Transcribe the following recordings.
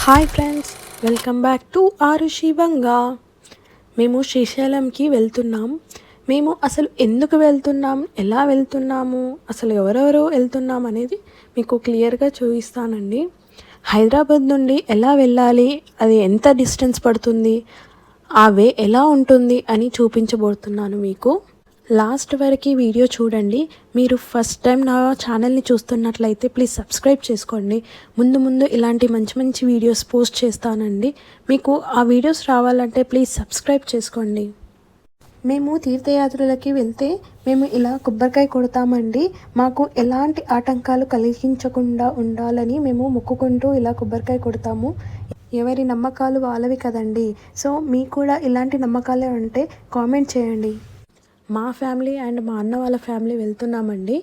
Hi friends, welcome back to Arushi Banga. మేము శ్రీశైలంకి వెళ్తున్నాం. మేము అసలు ఎందుకు వెళ్తున్నాం, ఎలా వెళ్తున్నాము, అసలు ఎవరెవరు వెళ్తున్నాం అనేది మీకు క్లియర్గా చూపిస్తానండి. హైదరాబాద్ నుండి ఎలా వెళ్ళాలి, అది ఎంత డిస్టెన్స్ పడుతుంది, ఆ వే ఎలా ఉంటుంది అని చూపించబోతున్నాను మీకు. లాస్ట్ వరకు వీడియో చూడండి. మీరు ఫస్ట్ టైం నా ఛానల్ని చూస్తున్నట్లయితే ప్లీజ్ సబ్స్క్రైబ్ చేసుకోండి. ముందు ఇలాంటి మంచి మంచి వీడియోస్ పోస్ట్ చేస్తానండి. మీకు ఆ వీడియోస్ రావాలంటే ప్లీజ్ సబ్స్క్రైబ్ చేసుకోండి. మేము తీర్థయాత్రలకి వెళ్తే మేము ఇలా కొబ్బరికాయ కొడతామండి. మాకు ఎలాంటి ఆటంకాలు కలిగించకుండా ఉండాలని మేము మొక్కుకుంటూ ఇలా కొబ్బరికాయ కొడతాము. ఎవరి నమ్మకాలు వాళ్ళవి కదండి. సో మీకు కూడా ఇలాంటి నమ్మకాలే ఉంటే కామెంట్ చేయండి. మా ఫ్యామిలీ అండ్ మా అన్న వాళ్ళ ఫ్యామిలీ వెళ్తున్నామండి.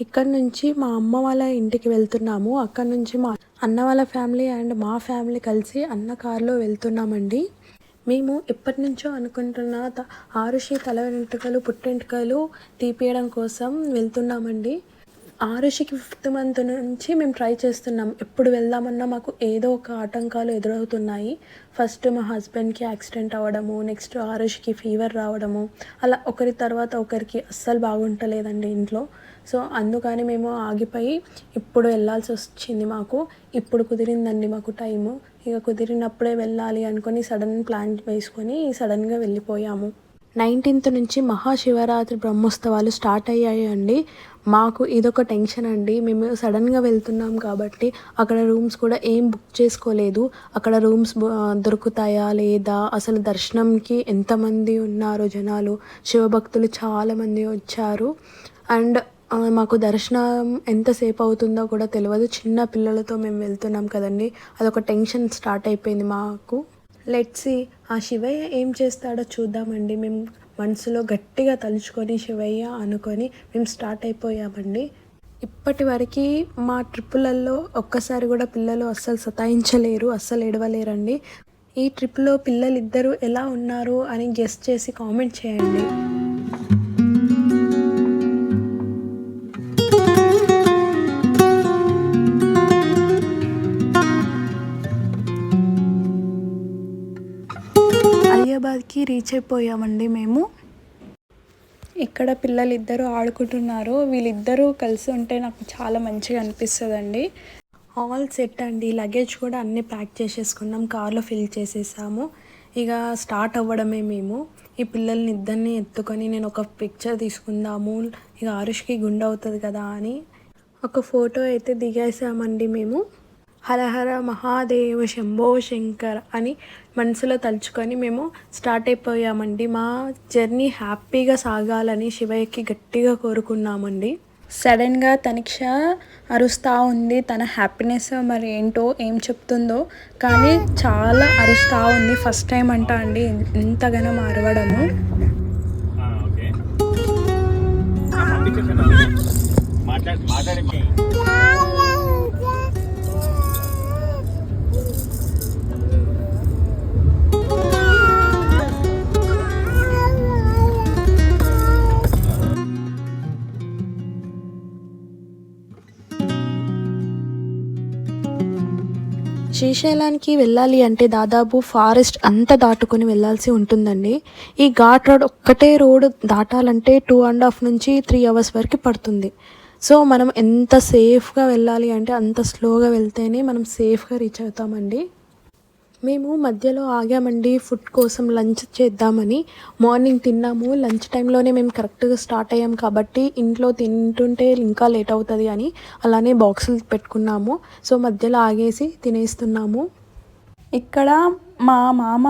ఇక్కడ నుంచి మా అమ్మ వాళ్ళ ఇంటికి వెళ్తున్నాము. అక్కడ నుంచి మా అన్న వాళ్ళ ఫ్యామిలీ అండ్ మా ఫ్యామిలీ కలిసి అన్న కారులో వెళ్తున్నామండి. మేము ఎప్పటి నుంచో అనుకుంటున్న ఆరుషి తల వెంట్రుకలు పుట్టెంట్రుకలు తీపియడం కోసం వెళ్తున్నామండి. ఆరుషికి 5th మంత్ నుంచి మేము ట్రై చేస్తున్నాం. ఎప్పుడు వెళ్దామన్నా మాకు ఏదో ఒక ఆటంకాలు ఎదురవుతున్నాయి. ఫస్ట్ మా హస్బెండ్కి యాక్సిడెంట్ అవ్వడము, నెక్స్ట్ ఆరుషికి ఫీవర్ రావడము, అలా ఒకరి తర్వాత ఒకరికి అస్సలు బాగుంటలేదండి ఇంట్లో. సో అందుకని మేము ఆగిపోయి ఇప్పుడు వెళ్ళాల్సి వచ్చింది. ఇప్పుడు కుదిరిందండి మాకు టైము. ఇక కుదిరినప్పుడే వెళ్ళాలి అనుకొని సడన్ ప్లాన్ వేసుకొని సడన్గా వెళ్ళిపోయాము. 19th నుంచి మహాశివరాత్రి బ్రహ్మోత్సవాలు స్టార్ట్ అయ్యాయండి. మాకు ఇదొక టెన్షన్ అండి. మేము సడన్గా వెళ్తున్నాం కాబట్టి అక్కడ రూమ్స్ కూడా ఏం బుక్ చేసుకోలేదు. అక్కడ రూమ్స్ దొరుకుతాయా లేదా, అసలు దర్శనంకి ఎంతమంది ఉన్నారు జనాలు, శివభక్తులు చాలామంది వచ్చారు. అండ్ మాకు దర్శనం ఎంతసేపు అవుతుందో కూడా తెలియదు. చిన్న పిల్లలతో మేము వెళ్తున్నాం కదండి, అదొక టెన్షన్ స్టార్ట్ అయిపోయింది మాకు. లెట్స్ సీ ఆ శివయ్య ఏం చేస్తాడో చూద్దామండి. మేము మనసులో గట్టిగా తలుచుకొని శివయ్య అనుకొని మేము స్టార్ట్ అయిపోయామండి. ఇప్పటి వరకు మా ట్రిప్పులలో ఒక్కసారి కూడా పిల్లలు అస్సలు సతాయించలేరు, అస్సలు ఏడవలేరండి. ఈ ట్రిప్లో పిల్లలిద్దరూ ఎలా ఉన్నారు అని గెస్ట్ చేసి కామెంట్ చేయండి. అలియాబాద్కి రీచ్ అయిపోయామండి మేము. ఇక్కడ పిల్లలు ఇద్దరు ఆడుకుంటున్నారు. వీళ్ళిద్దరూ కలిసి ఉంటే నాకు చాలా మంచిగా అనిపిస్తుందండి. ఆల్ సెట్ అండి. లగేజ్ కూడా అన్నీ ప్యాక్ చేసేసుకున్నాం, కార్లో ఫిల్ చేసేసాము. ఇక స్టార్ట్ అవ్వడమే మేము. ఈ పిల్లల్ని ఇద్దరిని ఎత్తుకొని నేను ఒక పిక్చర్ తీసుకుందాము, ఇక ఆరుష్కి గుండె అవుతుంది కదా అని ఒక ఫోటో అయితే దిగేసామండి మేము. హరహర మహాదేవ శంభో శంకర్ అని మనసులో తలుచుకొని మేము స్టార్ట్ అయిపోయామండి. మా జర్నీ హ్యాపీగా సాగాలని శివయ్యకి గట్టిగా కోరుకున్నామండి. సడన్గా తనిక్ష అరుస్తూ ఉంది. తన హ్యాపీనెస్ మరి ఏంటో ఏం చెప్తుందో కానీ చాలా అరుస్తూ ఉంది. ఫస్ట్ టైం అంటా అండి ఎంతగానో అరవడము. శ్రీశైలానికి వెళ్ళాలి అంటే దాదాపు ఫారెస్ట్ అంతా దాటుకొని వెళ్ళాల్సి ఉంటుందండి. ఈ ఘాట్ రోడ్ ఒక్కటే రోడ్ దాటాలంటే 2.5 నుంచి 3 hours వరకు పడుతుంది. సో మనం ఎంత సేఫ్గా వెళ్ళాలి అంటే అంత స్లోగా వెళ్తేనే మనం సేఫ్గా రీచ్ అవుతామండి. మేము మధ్యలో ఆగామండి ఫుడ్ కోసం, లంచ్ చేద్దామని. మార్నింగ్ తిన్నాము, లంచ్ టైంలోనే మేము కరెక్ట్గా స్టార్ట్ అయ్యాం కాబట్టి ఇంట్లో తింటుంటే ఇంకా లేట్ అవుతుంది అని అలానే బాక్సులు పెట్టుకున్నాము. సో మధ్యలో ఆగేసి తినేస్తున్నాము. ఇక్కడ మా మామ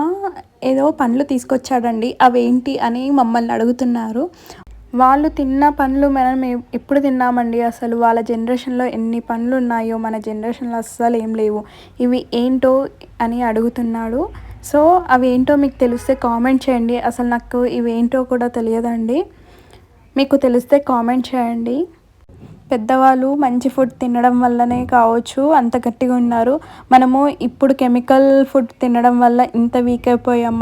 ఏదో పండ్లు తీసుకొచ్చాడండి, అవేంటి అని మమ్మల్ని అడుగుతున్నారు. వాళ్ళు తిన్న పండ్లు మనం ఎప్పుడు తిన్నామండి. అసలు వాళ్ళ జనరేషన్లో ఎన్ని పండ్లు ఉన్నాయో మన జనరేషన్లో అస్సలు ఏం లేవు. ఇవి ఏంటో అని అడుగుతున్నాడు. సో అవి ఏంటో మీకు తెలిస్తే కామెంట్ చేయండి. అసలు నాకు ఇవేంటో కూడా తెలియదండి. మీకు తెలిస్తే కామెంట్ చేయండి. పెద్దవాళ్ళు మంచి ఫుడ్ తినడం వల్లనే కావచ్చు అంత గట్టిగా ఉన్నారు. మనము ఇప్పుడు కెమికల్ ఫుడ్ తినడం వల్ల ఇంత వీక్ అయిపోయాం.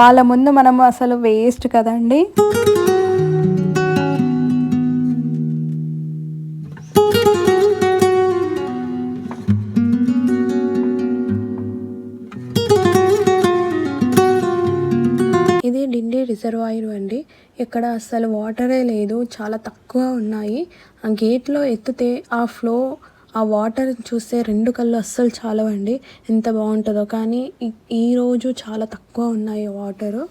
వాళ్ళ ముందు మనము అసలు వేస్ట్ కదండి. రిజర్వాయర్ అండి. ఇక్కడ అస్సలు వాటరే లేదు, చాలా తక్కువ ఉన్నాయి. ఆ గేట్లో ఎత్తితే ఆ వాటర్ చూస్తే 2 కళ్ళు అస్సలు చాలవండి. ఎంత బాగుంటుందో, కానీ ఈరోజు చాలా తక్కువ ఉన్నాయి వాటరు.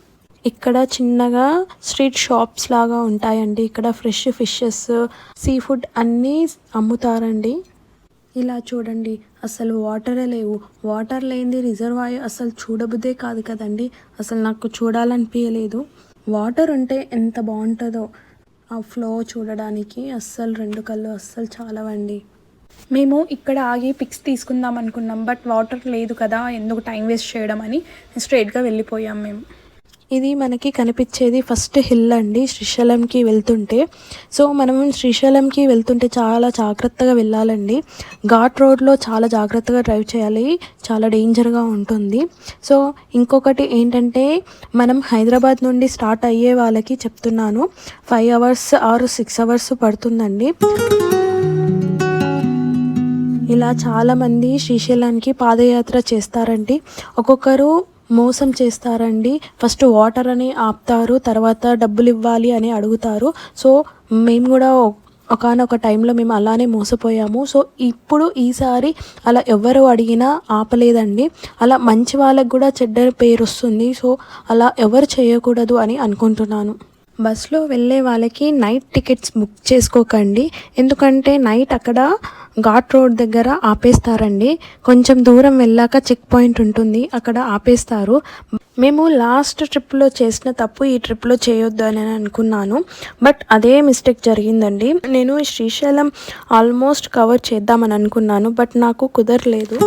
ఇక్కడ చిన్నగా స్ట్రీట్ షాప్స్ లాగా ఉంటాయండి. ఇక్కడ ఫ్రెష్ ఫిషెస్, సీ ఫుడ్ అన్నీ అమ్ముతారండి. ఇలా చూడండి, అసలు వాటరే లేవు. వాటర్ లేనిది రిజర్వాయర్ అసలు చూడబుద్దే కాదు కదండి. అసలు నాకు చూడాలనిపించలేదు. వాటర్ ఉంటే ఎంత బాగుంటుందో ఆ ఫ్లో చూడడానికి. అస్సలు 2 కళ్ళు అస్సలు చాలవండి. మేము ఇక్కడ ఆగి పిక్స్ తీసుకుందాం అనుకున్నాం, బట్ వాటర్ లేదు కదా, ఎందుకు టైం వేస్ట్ చేయడం అని స్ట్రైట్గా వెళ్ళిపోయాం మేము. ఇది మనకి కనిపించేది ఫస్ట్ హిల్ అండి శ్రీశైలంకి వెళ్తుంటే. సో మనం శ్రీశైలంకి వెళ్తుంటే చాలా జాగ్రత్తగా వెళ్ళాలండి. ఘాట్ రోడ్లో చాలా జాగ్రత్తగా డ్రైవ్ చేయాలి, చాలా డేంజర్గా ఉంటుంది. సో ఇంకొకటి ఏంటంటే, మనం హైదరాబాద్ నుండి స్టార్ట్ అయ్యే వాళ్ళకి చెప్తున్నాను, 5 hours ఆర్ 6 hours పడుతుందండి. ఇలా చాలామంది శ్రీశైలానికి పాదయాత్ర చేస్తారండి. ఒక్కొక్కరు మోసం చేస్తారండి. ఫస్ట్ వాటర్ అని ఆపుతారు, తర్వాత డబ్బులు ఇవ్వాలి అని అడుగుతారు. సో మేము కూడా ఒకానొక టైంలో మేము అలానే మోసపోయాము. సో ఈసారి అలా ఎవరు అడిగినా ఆపలేదండి. అలా మంచి వాళ్ళకు కూడా చెడ్డ పేరు వస్తుంది. సో అలా ఎవరు చేయకూడదు అని అనుకుంటున్నాను. బస్లో వెళ్ళే వాళ్ళకి నైట్ టికెట్స్ బుక్ చేసుకోకండి, ఎందుకంటే నైట్ అక్కడ ఘాట్ రోడ్ దగ్గర ఆపేస్తారండి. కొంచెం దూరం వెళ్ళాక చెక్ పాయింట్ ఉంటుంది, అక్కడ ఆపేస్తారు. మేము లాస్ట్ ట్రిప్లో చేసిన తప్పు ఈ ట్రిప్లో చేయొద్దు అని అనుకున్నాను, బట్ అదే మిస్టేక్ జరిగిందండి. నేను శ్రీశైలం ఆల్మోస్ట్ కవర్ చేద్దామని అనుకున్నాను, బట్ నాకు కుదరలేదు.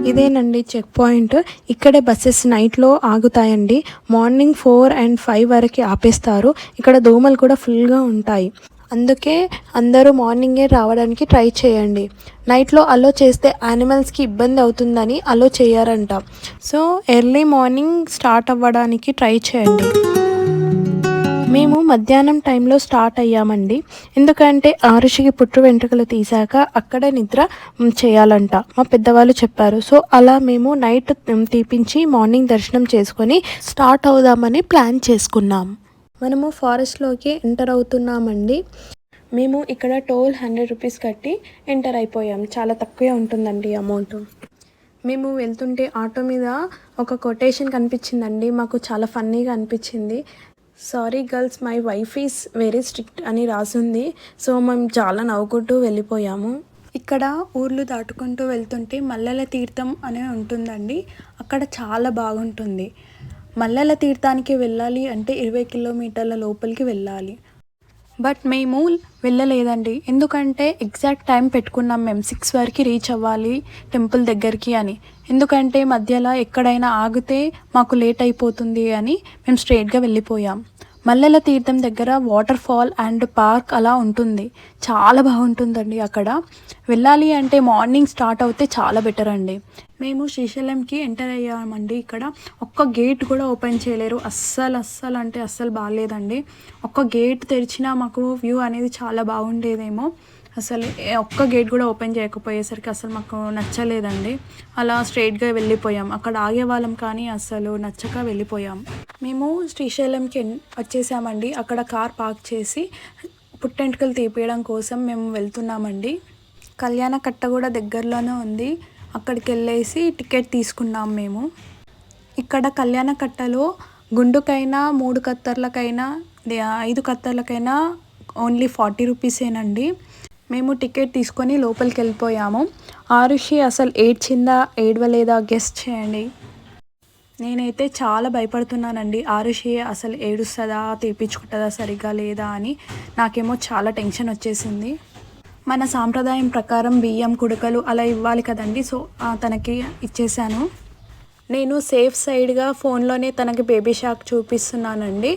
ఇదేనండి చెక్ పాయింట్. ఇక్కడే బస్సెస్ నైట్లో ఆగుతాయండి. మార్నింగ్ 4 and 5 వరకు ఆపేస్తారు. ఇక్కడ దోమలు కూడా ఫుల్గా ఉంటాయి, అందుకే అందరూ మార్నింగే రావడానికి ట్రై చేయండి. నైట్లో అలో చేస్తే యానిమల్స్కి ఇబ్బంది అవుతుందని అలో చేయరంట. సో ఎర్లీ మార్నింగ్ స్టార్ట్ అవ్వడానికి ట్రై చేయండి. మేము మధ్యాహ్నం టైంలో స్టార్ట్ అయ్యామండి, ఎందుకంటే ఆరుషికి పుట్టు వెంట్రుకలు తీసాక అక్కడే నిద్ర చేయాలంట మా పెద్దవాళ్ళు చెప్పారు. సో అలా మేము నైట్ తీపించి మార్నింగ్ దర్శనం చేసుకొని స్టార్ట్ అవుదామని ప్లాన్ చేసుకున్నాం. మనము ఫారెస్ట్లోకి ఎంటర్ అవుతున్నామండి. మేము ఇక్కడ టోల్ 100 rupees కట్టి ఎంటర్ అయిపోయాం. చాలా తక్కువే ఉంటుందండి అమౌంట్. మేము వెళ్తుంటే ఆటో మీద ఒక కొటేషన్ కనిపించిందండి, మాకు చాలా ఫన్నీగా అనిపించింది. Sorry girls, my wife is very strict అని రాసింది. సో మేము చాలా నవ్వుకుంటూ వెళ్ళిపోయాము. ఇక్కడ ఊర్లు దాటుకుంటూ వెళ్తుంటే మల్లెల తీర్థం అనే ఉంటుందండి, అక్కడ చాలా బాగుంటుంది. మల్లెల తీర్థానికి వెళ్ళాలి అంటే 20 kilometers లోపలికి వెళ్ళాలి. బట్ మేము వెళ్ళలేదండి, ఎందుకంటే ఎగ్జాక్ట్ టైం పెట్టుకున్నాం మేము, 6 వరకు రీచ్ అవ్వాలి టెంపుల్ దగ్గరికి అని. ఎందుకంటే మధ్యలో ఎక్కడైనా ఆగితే మాకు లేట్ అయిపోతుంది అని మేము స్ట్రైట్గా వెళ్ళిపోయాం. మల్లెల తీర్థం దగ్గర వాటర్ ఫాల్ అండ్ పార్క్ అలా ఉంటుంది, చాలా బాగుంటుందండి. అక్కడ వెళ్ళాలి అంటే మార్నింగ్ స్టార్ట్ అవుతే చాలా బెటర్ అండి. మేము శ్రీశైలంకి ఎంటర్ అయ్యామండి. ఇక్కడ ఒక్క గేట్ కూడా ఓపెన్ చేయలేరు, అస్సలు అంటే అస్సలు బాగాలేదండి. ఒక్క గేట్ తెరిచినా మాకు వ్యూ అనేది చాలా బాగుండేదేమో, అసలు ఒక్క గేట్ కూడా ఓపెన్ చేయకపోయేసరికి అసలు మాకు నచ్చలేదండి. అలా స్ట్రైట్గా వెళ్ళిపోయాం. అక్కడ ఆగేవాళ్ళం కానీ అసలు నచ్చక వెళ్ళిపోయాం. మేము శ్రీశైలంకి వచ్చేసామండి. అక్కడ కార్ పార్క్ చేసి పుట్టెంటుకలు తీపియడం కోసం మేము వెళ్తున్నామండి. కళ్యాణ కట్ట కూడా దగ్గరలోనే ఉంది, అక్కడికి వెళ్ళేసి టికెట్ తీసుకున్నాం మేము. ఇక్కడ కళ్యాణ కట్టలో గుండుకైనా 3 కత్తర్లకైనా 5 కత్తర్లకైనా ఓన్లీ 40 రూపీసేనండి. మేము టికెట్ తీసుకొని లోపలికి వెళ్ళిపోయాము. ఆరుషి అసలు ఏడ్చిందా ఏడవలేదా గెస్ట్ చేయండి. నేనైతే చాలా భయపడుతున్నానండి, ఆరుషి అసలు ఏడుస్తుందా తీపించుకుంటుందా సరిగ్గా లేదా అని. నాకేమో చాలా టెన్షన్ వచ్చేసింది. మన సాంప్రదాయం ప్రకారం బియ్యం కుడకలు అలా ఇవ్వాలి కదండి, సో తనకి ఇచ్చేసాను. నేను సేఫ్ సైడ్గా ఫోన్లోనే తనకి బేబీ షాక్ చూపిస్తున్నానండి.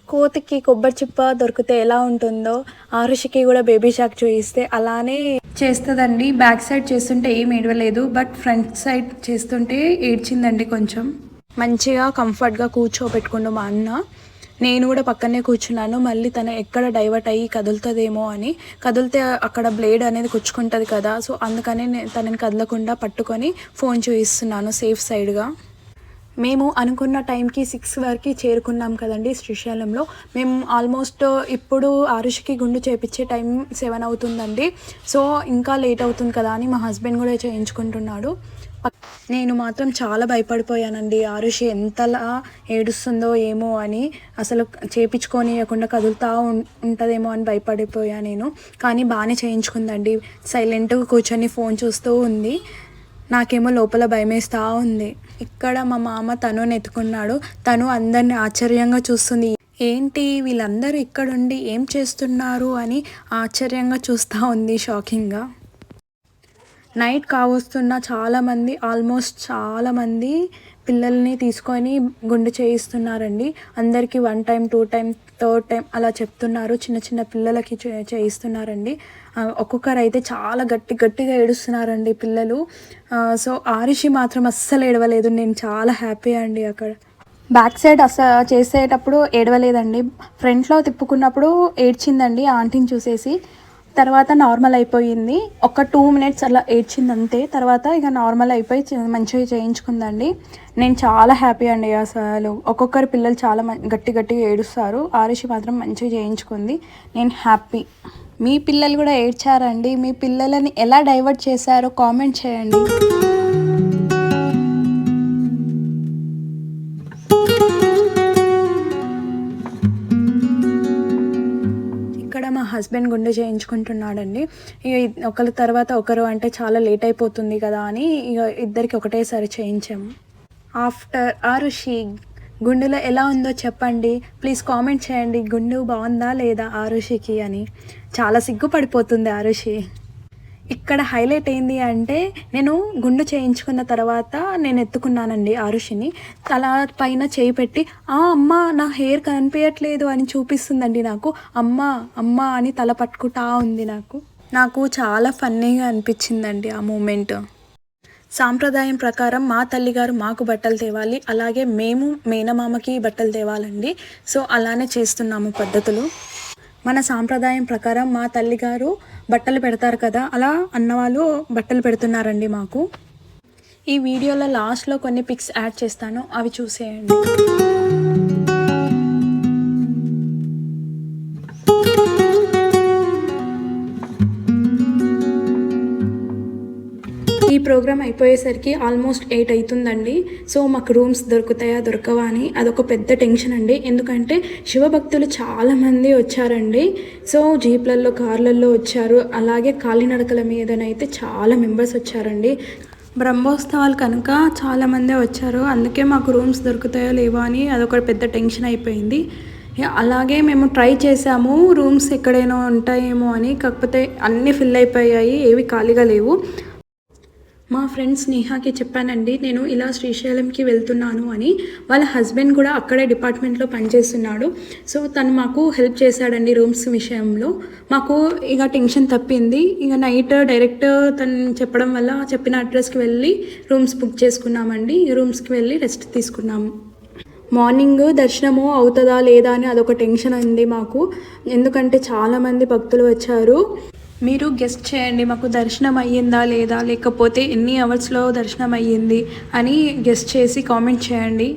కోతికి కొబ్బరి చిప్ప దొరికితే ఎలా ఉంటుందో ఆరుషికి కూడా బేబీ షాక్ చూపిస్తే అలానే చేస్తుందండి. బ్యాక్ సైడ్ చేస్తుంటే ఏం ఏడవలేదు, బట్ ఫ్రంట్ సైడ్ చేస్తుంటే ఏడ్చిందండి కొంచెం. మంచిగా కంఫర్ట్గా కూర్చోబెట్టుకుండు మా అన్న. నేను కూడా పక్కనే కూర్చున్నాను. మళ్ళీ తను ఎక్కడ డైవర్ట్ అయ్యి కదులుతుందేమో అని. కదిలితే అక్కడ బ్లేడ్ అనేది గుచ్చుకుంటుంది కదా, సో అందుకని తనని కదలకుండా పట్టుకొని ఫోన్ చూపిస్తున్నాను సేఫ్ సైడ్గా. మేము అనుకున్న టైంకి 6 వరకు చేరుకున్నాం కదండి శ్రీశైలంలో. మేము ఆల్మోస్ట్ ఇప్పుడు ఆరుషికి గుండు చేపించే టైం 7 అవుతుందండి. సో ఇంకా లేట్ అవుతుంది కదా అని మా హస్బెండ్ కూడా చేయించుకుంటున్నాడు. నేను మాత్రం చాలా భయపడిపోయానండి. ఆరుషి ఎంతలా ఏడుస్తుందో ఏమో అని, అసలు చేపించుకోనియకుండా కదులుతూ ఉంటుందేమో అని భయపడిపోయా నేను. కానీ బాగానే చేయించుకుందండి. సైలెంట్గా కూర్చొని ఫోన్ చూస్తూ ఉంది. నాకేమో లోపల భయమేస్తూ ఉంది. ఇక్కడ మా మామ తనుని ఎత్తుకున్నాడు. తను అందరిని ఆశ్చర్యంగా చూస్తుంది. ఏంటి వీళ్ళందరూ ఇక్కడుండి ఏం చేస్తున్నారు అని ఆశ్చర్యంగా చూస్తూ ఉంది, షాకింగ్గా. నైట్ కావస్తున్న చాలామంది, ఆల్మోస్ట్ చాలామంది పిల్లల్ని తీసుకొని గుండు చేయిస్తున్నారండి. అందరికీ 1 టైం 2 టైం 3rd టైం అలా చెప్తున్నారు. చిన్న చిన్న పిల్లలకి చేయిస్తున్నారండి. ఒక్కొక్కరు అయితే చాలా గట్టిగా ఏడుస్తున్నారండి పిల్లలు. సో ఆరుషి మాత్రం అస్సలు ఏడవలేదు. నేను చాలా హ్యాపీ అండి. అక్కడ బ్యాక్ సైడ్ అసలు చేసేటప్పుడు ఏడవలేదండి. ఫ్రంట్లో తిప్పుకున్నప్పుడు ఏడ్చిందండి ఆంటీని చూసేసి. తర్వాత నార్మల్ అయిపోయింది. ఒక 2 మినిట్స్ అలా ఏడ్చింది అంతే. తర్వాత ఇక నార్మల్ అయిపోయి మంచిగా చేయించుకుందండి. నేను చాలా హ్యాపీ అండి. అసలు ఒక్కొక్కరు పిల్లలు చాలా గట్టిగా ఏడుస్తారు. ఆరుషి మాత్రం మంచిగా చేయించుకుంది. నేను హ్యాపీ. మీ పిల్లలు కూడా ఏడ్చారండి. మీ పిల్లలని ఎలా డైవర్ట్ చేశారో కామెంట్ చేయండి. ఇక్కడ మా హస్బెండ్ గుండె చేయించుకుంటున్నాడండి. ఇక ఒకరి తర్వాత ఒకరు అంటే చాలా లేట్ అయిపోతుంది కదా అని ఇక ఇద్దరికి ఒకటేసారి చేయించాము. ఆఫ్టర్ ఆరుషి గుండెలో ఎలా ఉందో చెప్పండి, ప్లీజ్ కామెంట్ చేయండి. గుండు బాగుందా లేదా ఆరుషికి అని. చాలా సిగ్గుపడిపోతుంది ఆరుషి. ఇక్కడ హైలైట్ ఏంది అంటే, నేను గుండు చేయించుకున్న తర్వాత నేను ఎత్తుకున్నానండి ఆరుషిని. తల పైన చేయి పెట్టి అమ్మ నా హెయిర్ కనిపించట్లేదు అని చూపిస్తుందండి నాకు. అమ్మ అని తల పట్టుకుంటా ఉంది. నాకు చాలా ఫన్నీగా అనిపించిందండి ఆ మూమెంట్. సాంప్రదాయం ప్రకారం మా తల్లిగారు మాకు బట్టలు తేవాలి, అలాగే మేము మేనమామకి బట్టలు తేవాలండి. సో అలానే చేస్తున్నాము పద్ధతులు. మన సాంప్రదాయం ప్రకారం మా తల్లిగారు బట్టలు పెడతారు కదా, అలా అన్నవాళ్ళు బట్టలు పెడుతున్నారండి మాకు. ఈ వీడియోలో లాస్ట్లో కొన్ని పిక్స్ యాడ్ చేస్తాను, అవి చూసేయండి. ఈ ప్రోగ్రామ్ అయిపోయేసరికి ఆల్మోస్ట్ 8 అవుతుందండి. సో మాకు రూమ్స్ దొరుకుతాయా దొరకవా అని అదొక పెద్ద టెన్షన్ అండి. ఎందుకంటే శివభక్తులు చాలామంది వచ్చారండి. సో జీప్లలో కార్లలో వచ్చారు, అలాగే కాలినడకల మీదనైతే చాలా మెంబర్స్ వచ్చారండి. బ్రహ్మోత్సవాలు కనుక చాలామందే వచ్చారు. అందుకే మాకు రూమ్స్ దొరుకుతాయో లేవా అని అదొక పెద్ద టెన్షన్ అయిపోయింది. అలాగే మేము ట్రై చేసాము రూమ్స్ ఎక్కడైనా ఉంటాయేమో అని, కాకపోతే అన్నీ ఫిల్ అయిపోయాయి, ఏవి ఖాళీగా లేవు. మా ఫ్రెండ్ స్నేహాకి చెప్పానండి నేను ఇలా శ్రీశైలంకి వెళ్తున్నాను అని. వాళ్ళ హస్బెండ్ కూడా అక్కడే డిపార్ట్మెంట్లో పనిచేస్తున్నాడు. సో తను మాకు హెల్ప్ చేశాడండి రూమ్స్ విషయంలో. మాకు ఇక టెన్షన్ తప్పింది. ఇక నైట్ డైరెక్ట్ తను చెప్పడం వల్ల చెప్పిన అడ్రస్కి వెళ్ళి రూమ్స్ బుక్ చేసుకున్నామండి. రూమ్స్కి వెళ్ళి రెస్ట్ తీసుకున్నాము. మార్నింగ్ దర్శనము అవుతుందా లేదా అని అదొక టెన్షన్ ఉంది మాకు, ఎందుకంటే చాలామంది భక్తులు వచ్చారు. మీరు గెస్ట్ చేయండి, మాకు దర్శనం అయ్యిందా లేదా, లేకపోతే ఎన్ని అవర్స్లో దర్శనం అయ్యింది అని గెస్ట్ చేసి కామెంట్ చేయండి.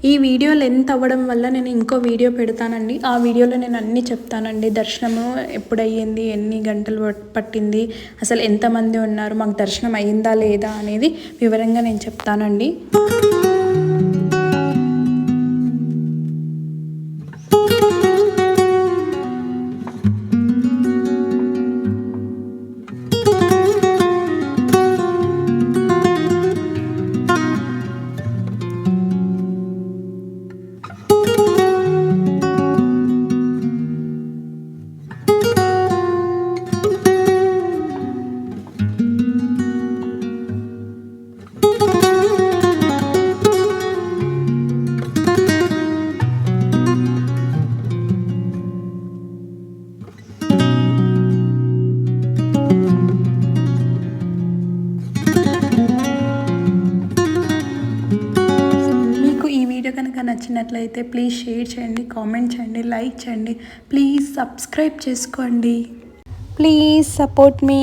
ఈ వీడియో లెంత్ అవ్వడం వల్ల నేను ఇంకో వీడియో పెడతానండి. ఆ వీడియోలో నేను అన్నీ చెప్తానండి. దర్శనము ఎప్పుడయ్యింది, ఎన్ని గంటలు పట్టింది, అసలు ఎంతమంది ఉన్నారు, మాకు దర్శనం అయ్యిందా లేదా అనేది వివరంగా నేను చెప్తానండి. వీడియో కనుక నచ్చినట్లయితే ప్లీజ్ షేర్ చేయండి, కామెంట్ చేయండి, లైక్ చేయండి, ప్లీజ్ సబ్స్క్రైబ్ చేసుకోండి. Please support me.